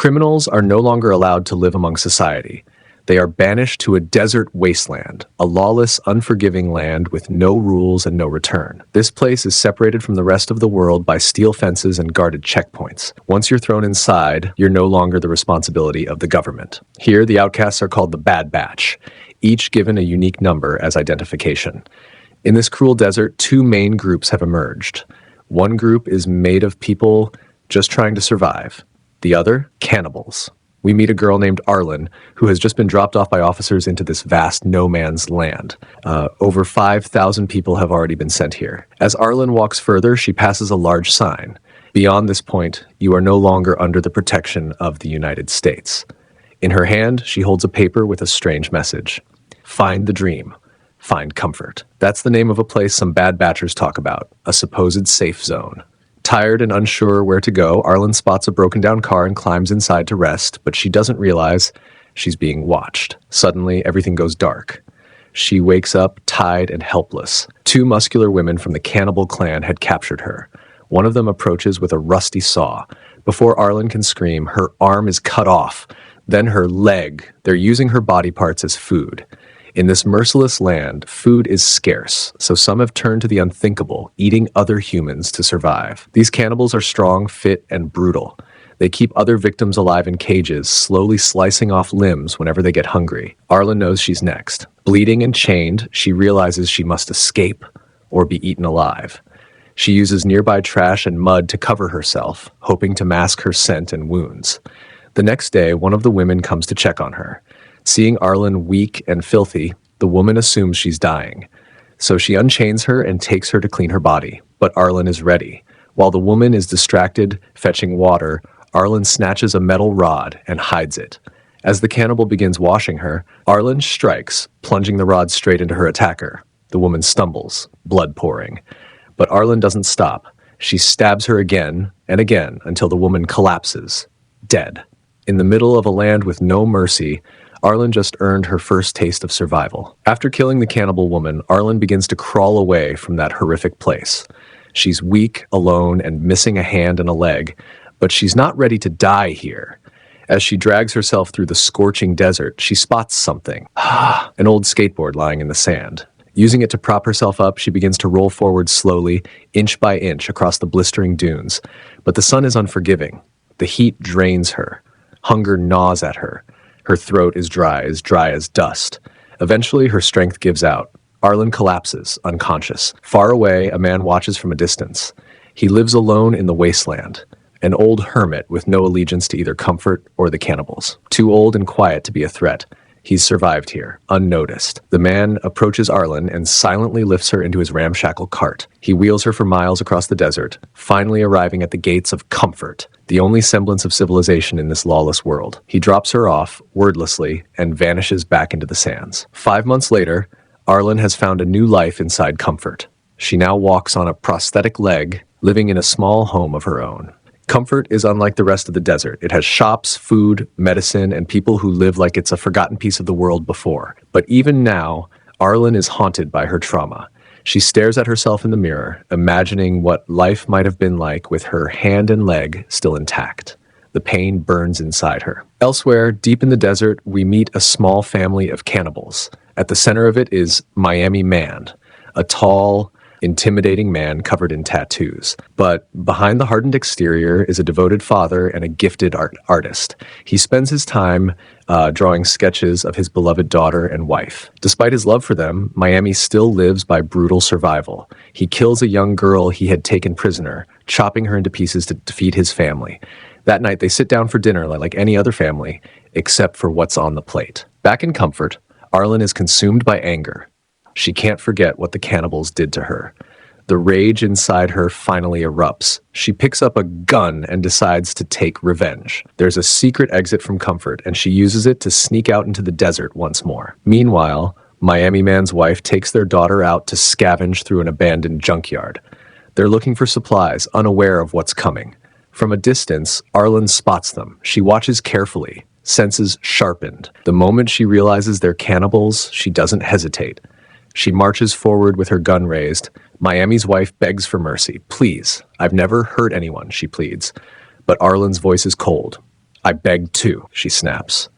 Criminals are no longer allowed to live among society. They are banished to a desert wasteland, a lawless, unforgiving land with no rules and no return. This place is separated from the rest of the world by steel fences and guarded checkpoints. Once you're thrown inside, you're no longer the responsibility of the government. Here, the outcasts are called the Bad Batch, each given a unique number as identification. In this cruel desert, two main groups have emerged. One group is made of people just trying to survive. The other, cannibals. We meet a girl named Arlen, who has just been dropped off by officers into this vast no-man's land. Over 5,000 people have already been sent here. As Arlen walks further, she passes a large sign. Beyond this point, you are no longer under the protection of the United States. In her hand, she holds a paper with a strange message. Find the dream. Find comfort. That's the name of a place some bad batchers talk about, a supposed safe zone. Tired and unsure where to go, Arlen spots a broken-down car and climbs inside to rest, but she doesn't realize she's being watched. Suddenly, everything goes dark. She wakes up tied and helpless. Two muscular women from the cannibal clan had captured her. One of them approaches with a rusty saw. Before Arlen can scream, her arm is cut off. Then her leg. They're using her body parts as food. In this merciless land, food is scarce, so some have turned to the unthinkable, eating other humans to survive. These cannibals are strong, fit, and brutal. They keep other victims alive in cages, slowly slicing off limbs whenever they get hungry. Arlen knows she's next. Bleeding and chained, she realizes she must escape or be eaten alive. She uses nearby trash and mud to cover herself, hoping to mask her scent and wounds. The next day, one of the women comes to check on her. Seeing Arlen weak and filthy, the woman assumes she's dying. So she unchains her and takes her to clean her body. But Arlen is ready. While the woman is distracted, fetching water, Arlen snatches a metal rod and hides it. As the cannibal begins washing her, Arlen strikes, plunging the rod straight into her attacker. The woman stumbles, blood pouring. But Arlen doesn't stop. She stabs her again and again until the woman collapses, dead. In the middle of a land with no mercy, Arlen just earned her first taste of survival. After killing the cannibal woman, Arlen begins to crawl away from that horrific place. She's weak, alone, and missing a hand and a leg, but she's not ready to die here. As she drags herself through the scorching desert, she spots something. An old skateboard lying in the sand. Using it to prop herself up, she begins to roll forward slowly, inch by inch, across the blistering dunes. But the sun is unforgiving. The heat drains her. Hunger gnaws at her. Her throat is dry as dust. Eventually, her strength gives out. Arlen collapses, unconscious. Far away, a man watches from a distance. He lives alone in the wasteland, an old hermit with no allegiance to either comfort or the cannibals. Too old and quiet to be a threat. He's survived here, unnoticed. The man approaches Arlen and silently lifts her into his ramshackle cart. He wheels her for miles across the desert, finally arriving at the gates of comfort, the only semblance of civilization in this lawless world. He drops her off, wordlessly, and vanishes back into the sands. 5 months later, Arlen has found a new life inside comfort. She now walks on a prosthetic leg, living in a small home of her own. Comfort is unlike the rest of the desert. It has shops, food, medicine, and people who live like it's a forgotten piece of the world before. But even now, Arlen is haunted by her trauma. She stares at herself in the mirror, imagining what life might have been like with her hand and leg still intact. The pain burns inside her. Elsewhere, deep in the desert, we meet a small family of cannibals. At the center of it is Miami Man, a tall, intimidating man covered in tattoos. But behind the hardened exterior is a devoted father and a gifted artist. He spends his time drawing sketches of his beloved daughter and wife. Despite his love for them, Miami still lives by brutal survival. He kills a young girl he had taken prisoner, chopping her into pieces to feed his family. That night, they sit down for dinner like any other family, except for what's on the plate. Back in comfort, Arlen is consumed by anger. She can't forget what the cannibals did to her. The rage inside her finally erupts. She picks up a gun and decides to take revenge. There's a secret exit from comfort, and she uses it to sneak out into the desert once more. Meanwhile, Miami Man's wife takes their daughter out to scavenge through an abandoned junkyard. They're looking for supplies, unaware of what's coming. From a distance, Arlen spots them. She watches carefully, senses sharpened. The moment she realizes they're cannibals, she doesn't hesitate. She marches forward with her gun raised. Miami's wife begs for mercy. "Please, I've never hurt anyone," she pleads. But Arlen's voice is cold. I begged too, she snaps.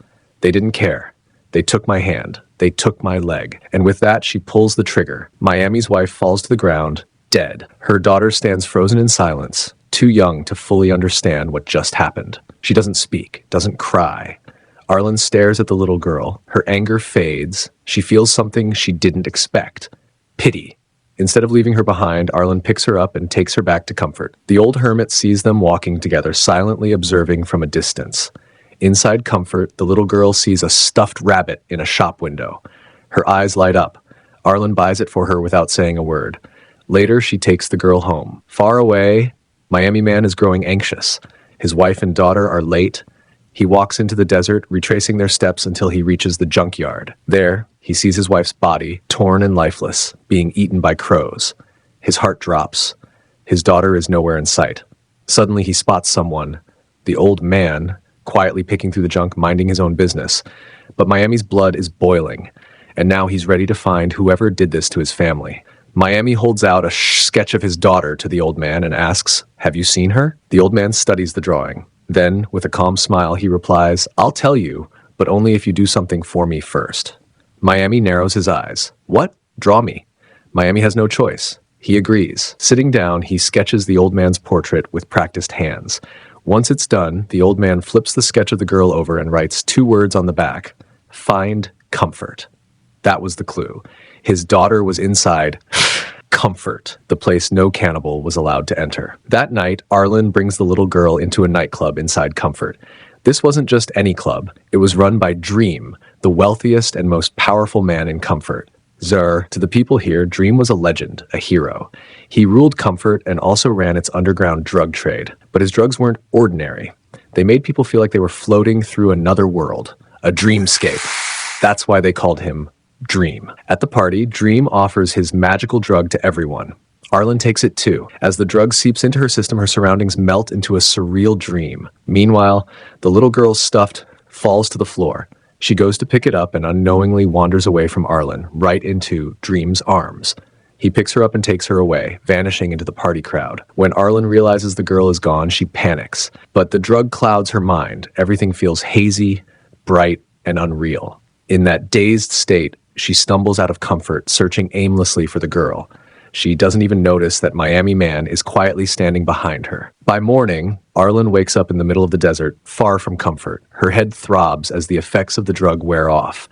They didn't care. They took my hand. They took my leg. And with that, she pulls the trigger. Miami's wife falls to the ground, dead. Her daughter stands frozen in silence, too young to fully understand what just happened. She doesn't speak, doesn't cry. Arlen stares at the little girl. Her anger fades. She feels something she didn't expect. Pity. Instead of leaving her behind, Arlen picks her up and takes her back to Comfort. The old hermit sees them walking together, silently observing from a distance. Inside Comfort, the little girl sees a stuffed rabbit in a shop window. Her eyes light up. Arlen buys it for her without saying a word. Later, she takes the girl home. Far away, Miami Man is growing anxious. His wife and daughter are late. He walks into the desert, retracing their steps until he reaches the junkyard. There, he sees his wife's body, torn and lifeless, being eaten by crows. His heart drops. His daughter is nowhere in sight. Suddenly, he spots someone, the old man, quietly picking through the junk, minding his own business. But Miami's blood is boiling, and now he's ready to find whoever did this to his family. Miami holds out a sketch of his daughter to the old man and asks, "Have you seen her?" The old man studies the drawing. Then, with a calm smile, he replies, "I'll tell you, but only if you do something for me first." Miami narrows his eyes. "What? Draw me." Miami has no choice. He agrees. Sitting down, he sketches the old man's portrait with practiced hands. Once it's done, the old man flips the sketch of the girl over and writes 2 words on the back: "Find comfort." That was the clue. His daughter was inside Comfort, the place no cannibal was allowed to enter. That night, Arlen brings the little girl into a nightclub inside Comfort. This wasn't just any club. It was run by Dream, the wealthiest and most powerful man in Comfort. To the people here, Dream was a legend, a hero. He ruled Comfort and also ran its underground drug trade. But his drugs weren't ordinary. They made people feel like they were floating through another world, a dreamscape. That's why they called him Dream. At the party, Dream offers his magical drug to everyone. Arlen takes it too. As the drug seeps into her system, her surroundings melt into a surreal dream. Meanwhile, the little girl's stuffed falls to the floor. She goes to pick it up and unknowingly wanders away from Arlen, right into Dream's arms. He picks her up and takes her away, vanishing into the party crowd. When Arlen realizes the girl is gone, she panics. But the drug clouds her mind. Everything feels hazy, bright, and unreal. In that dazed state, she stumbles out of Comfort, searching aimlessly for the girl. She doesn't even notice that Miami Man is quietly standing behind her. By morning, Arlen wakes up in the middle of the desert, far from Comfort. Her head throbs as the effects of the drug wear off.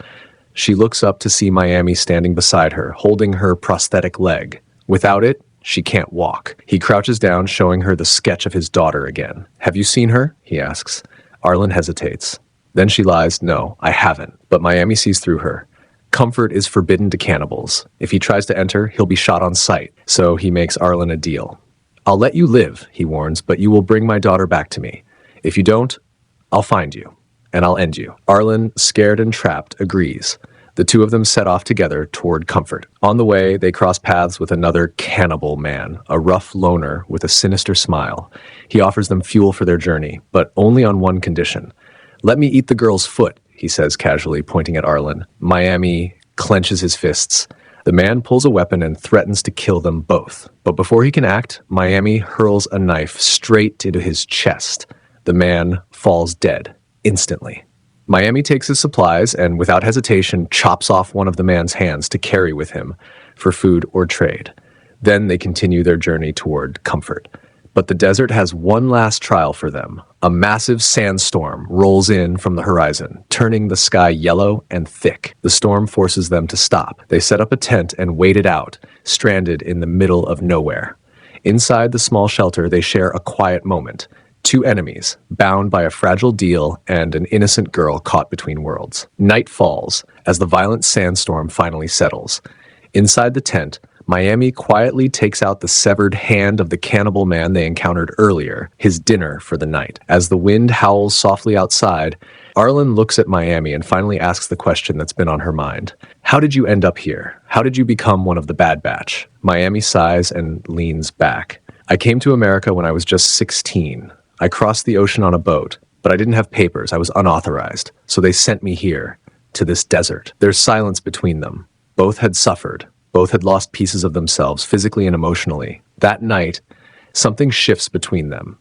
She looks up to see Miami standing beside her, holding her prosthetic leg. Without it, she can't walk. He crouches down, showing her the sketch of his daughter again. "Have you seen her?" he asks. Arlen hesitates. Then she lies, "No, I haven't." But Miami sees through her. Comfort is forbidden to cannibals. If he tries to enter, he'll be shot on sight. So he makes Arlen a deal. "I'll let you live," he warns, "but you will bring my daughter back to me. If you don't, I'll find you, and I'll end you." Arlen, scared and trapped, agrees. The two of them set off together toward Comfort. On the way, they cross paths with another cannibal man, a rough loner with a sinister smile. He offers them fuel for their journey, but only on one condition. "Let me eat the girl's foot," he says casually, pointing at Arlen. Miami clenches his fists. The man pulls a weapon and threatens to kill them both. But before he can act, Miami hurls a knife straight into his chest. The man falls dead, instantly. Miami takes his supplies and, without hesitation, chops off one of the man's hands to carry with him for food or trade. Then they continue their journey toward Comfort. But the desert has one last trial for them. A massive sandstorm rolls in from the horizon, turning the sky yellow and thick. The storm forces them to stop. They set up a tent and wait it out, stranded in the middle of nowhere. Inside the small shelter, they share a quiet moment. Two enemies, bound by a fragile deal and an innocent girl caught between worlds. Night falls as the violent sandstorm finally settles. Inside the tent, Miami quietly takes out the severed hand of the cannibal man they encountered earlier, his dinner for the night. As the wind howls softly outside, Arlen looks at Miami and finally asks the question that's been on her mind. "How did you end up here? How did you become one of the Bad Batch?" Miami sighs and leans back. "I came to America when I was just 16. I crossed the ocean on a boat, but I didn't have papers. I was unauthorized. So they sent me here, to this desert." There's silence between them. Both had suffered. Both had lost pieces of themselves, physically and emotionally. That night, something shifts between them.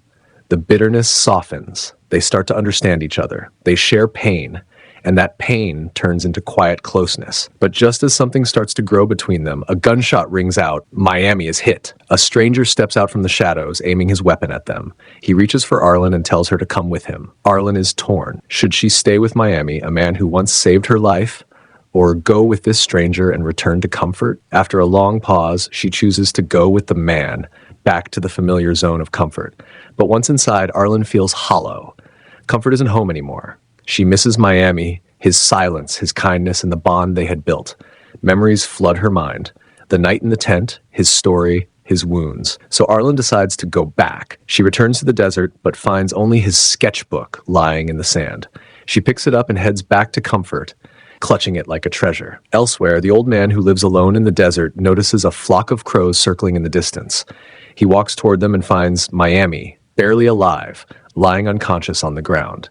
The bitterness softens. They start to understand each other. They share pain, and that pain turns into quiet closeness. But just as something starts to grow between them, a gunshot rings out. Miami is hit. A stranger steps out from the shadows, aiming his weapon at them. He reaches for Arlen and tells her to come with him. Arlen is torn. Should she stay with Miami, a man who once saved her life, or go with this stranger and return to comfort? After a long pause, she chooses to go with the man, back to the familiar zone of comfort. But once inside, Arlen feels hollow. Comfort isn't home anymore. She misses Miami, his silence, his kindness, and the bond they had built. Memories flood her mind. The night in the tent, his story, his wounds. So Arlen decides to go back. She returns to the desert, but finds only his sketchbook lying in the sand. She picks it up and heads back to comfort, clutching it like a treasure. Elsewhere, the old man who lives alone in the desert notices a flock of crows circling in the distance. He walks toward them and finds Miami, barely alive, lying unconscious on the ground.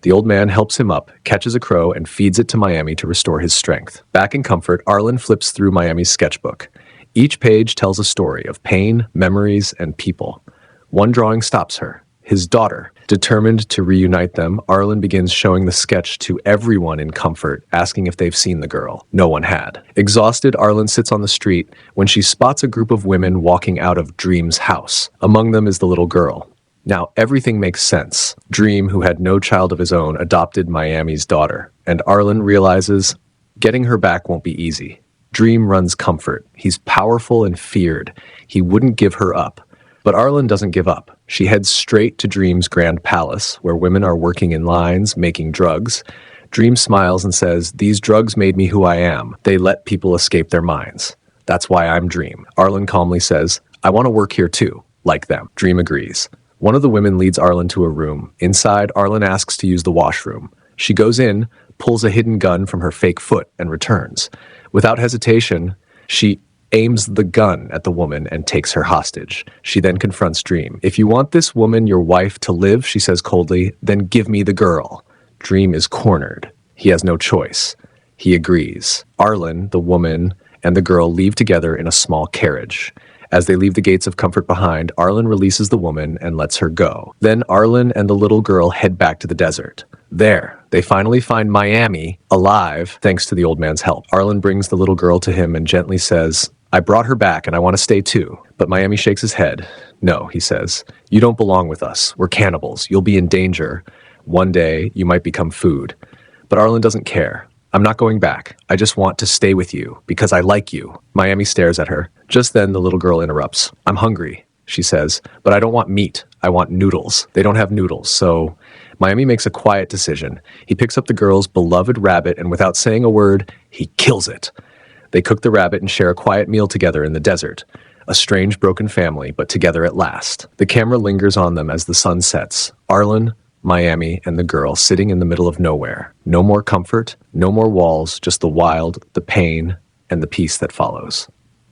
The old man helps him up, catches a crow, and feeds it to Miami to restore his strength. Back in comfort, Arlen flips through Miami's sketchbook. Each page tells a story of pain, memories, and people. One drawing stops her. His daughter. Determined to reunite them, Arlen begins showing the sketch to everyone in comfort, asking if they've seen the girl. No one had. Exhausted, Arlen sits on the street when she spots a group of women walking out of Dream's house. Among them is the little girl. Now, everything makes sense. Dream, who had no child of his own, adopted Miami's daughter, and Arlen realizes getting her back won't be easy. Dream runs comfort. He's powerful and feared. He wouldn't give her up. But Arlen doesn't give up. She heads straight to Dream's grand palace, where women are working in lines, making drugs. Dream smiles and says, "These drugs made me who I am. They let people escape their minds. That's why I'm Dream." Arlen calmly says, "I want to work here too, like them." Dream agrees. One of the women leads Arlen to a room. Inside, Arlen asks to use the washroom. She goes in, pulls a hidden gun from her fake foot, and returns. Without hesitation, she aims the gun at the woman and takes her hostage. She then confronts Dream. "If you want this woman, your wife, to live," she says coldly, "then give me the girl." Dream is cornered. He has no choice. He agrees. Arlen, the woman, and the girl leave together in a small carriage. As they leave the gates of comfort behind, Arlen releases the woman and lets her go. Then Arlen and the little girl head back to the desert. There, they finally find Miami alive thanks to the old man's help. Arlen brings the little girl to him and gently says, "I brought her back and I want to stay too." But Miami shakes his head. "No," he says, "you don't belong with us. We're cannibals. You'll be in danger. One day, you might become food." But Arlen doesn't care. "I'm not going back. I just want to stay with you because I like you." Miami stares at her. Just then, the little girl interrupts. "I'm hungry," she says, "but I don't want meat. I want noodles." They don't have noodles, so Miami makes a quiet decision. He picks up the girl's beloved rabbit and without saying a word, he kills it. They cook the rabbit and share a quiet meal together in the desert. A strange, broken family, but together at last. The camera lingers on them as the sun sets. Arlen, Miami, and the girl sitting in the middle of nowhere. No more comfort, no more walls, just the wild, the pain, and the peace that follows.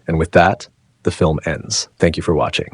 And with that, the film ends. Thank you for watching.